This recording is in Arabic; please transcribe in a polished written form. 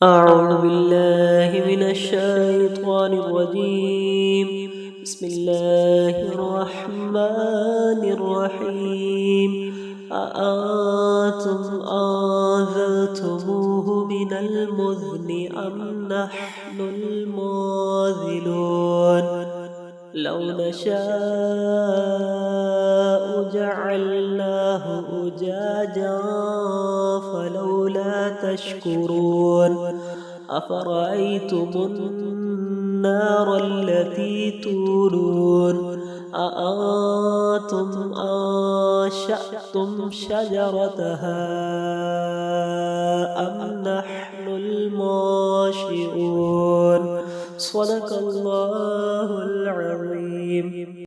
أعوذ بالله من الشيطان الرجيم. بسم الله الرحمن الرحيم. أأنتم أنزلتموه من المزن أم نحن المنزلون لو نشاء جعلناه أجاجا فلولا تشكرون أفرأيتم النار التي تورون أأنتم أنشأتم شجرتها أم نحن المنشئون صدق الله العظيم.